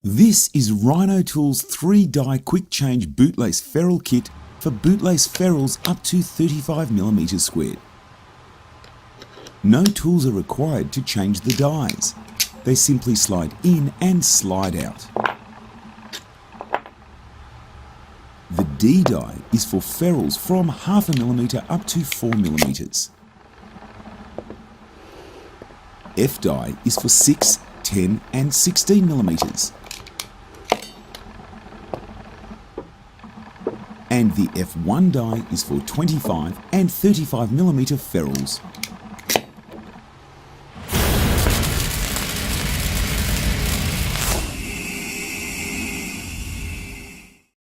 This is Rhino Tools 3-die quick change bootlace ferrule kit for bootlace ferrules up to 35mm squared. No tools are required to change the dies. They simply slide in and slide out. The D die is for ferrules from 0.5mm up to 4mm. F die is for 6, 10 and 16mm. And the F1 die is for 25 and 35mm ferrules.